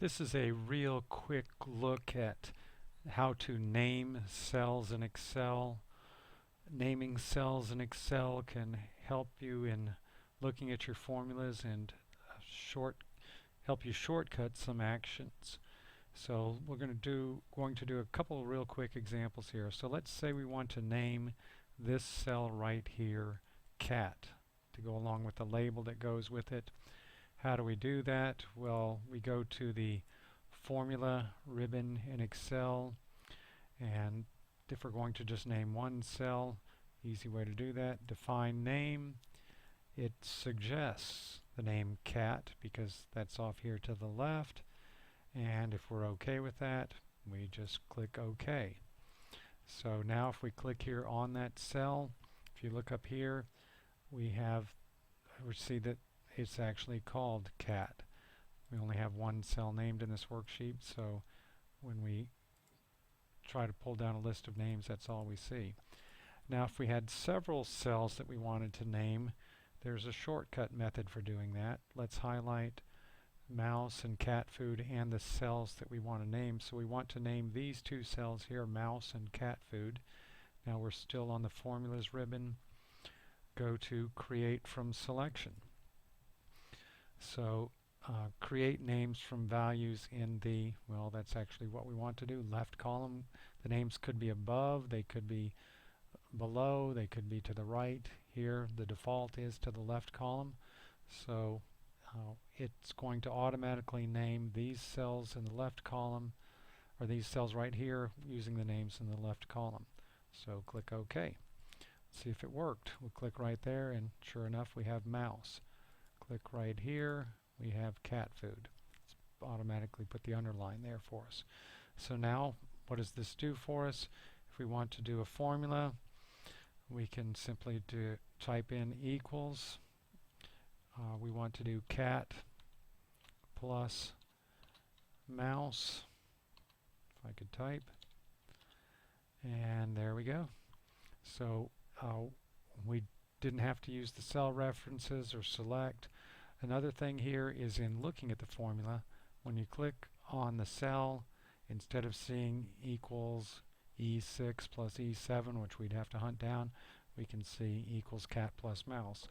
This is a real quick look at how to name cells in Excel. Naming cells in Excel can help you in looking at your formulas and help you shortcut some actions. So we're going to do a couple of real quick examples here. So let's say we want to name this cell right here cat to go along with the label that goes with it. How do we do that? Well, we go to the formula ribbon in Excel, and if we're going to just name one cell, easy way to do that, define name. It suggests the name cat because that's off here to the left, and if we're okay with that, we just click OK. So now if we click here on that cell, if you look up here, we see that it's actually called cat. We only have one cell named in this worksheet, so when we try to pull down a list of names, that's all we see. Now if we had several cells that we wanted to name, there's a shortcut method for doing that. Let's highlight mouse and cat food and the cells that we want to name. So we want to name these two cells here, mouse and cat food. Now we're still on the formulas ribbon. Go to create from selection. So create names from values in the, well, that's actually what we want to do, left column. The names could be above, they could be below, they could be to the right. Here the default is to the left column. So it's going to automatically name these cells in the left column, or these cells right here, using the names in the left column. So click OK. See if it worked. We'll click right there, and sure enough we have mouse. Click right here, we have cat food. It's automatically put the underline there for us. So now what does this do for us? If we want to do a formula, we can simply type in equals. We want to do cat plus mouse, if I could type, and there we go. So we didn't have to use the cell references or select. Another thing here is in looking at the formula, when you click on the cell, instead of seeing equals E6 plus E7, which we'd have to hunt down, we can see equals cat plus mouse.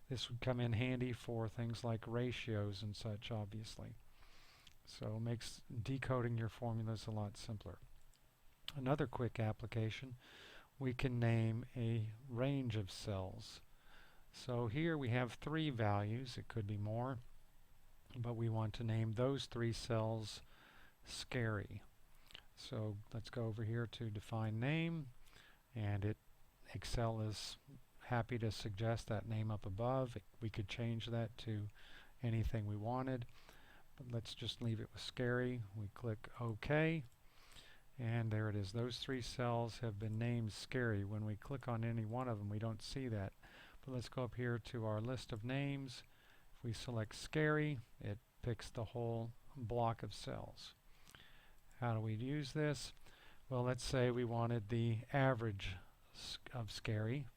This would come in handy for things like ratios and such, obviously. So it makes decoding your formulas a lot simpler. Another quick application, we can name a range of cells. So here we have 3 values, it could be more, but we want to name those 3 cells scary. So let's go over here to define name, and Excel is happy to suggest that name up above. We could change that to anything we wanted, but let's just leave it with scary. We click OK, and there it is. Those 3 cells have been named scary. When we click on any one of them, we don't see that. But let's go up here to our list of names. If we select scary, it picks the whole block of cells. How do we use this? Well, let's say we wanted the average of scary.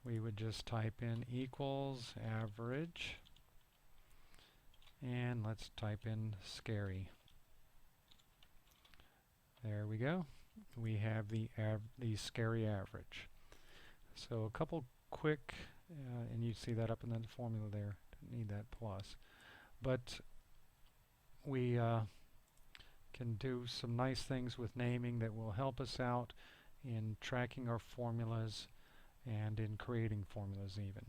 We would just type in equals average, and let's type in scary. There we go. We have the scary average. So a couple quick, and you see that up in the formula there. Don't need that plus. But we can do some nice things with naming that will help us out in tracking our formulas and in creating formulas even.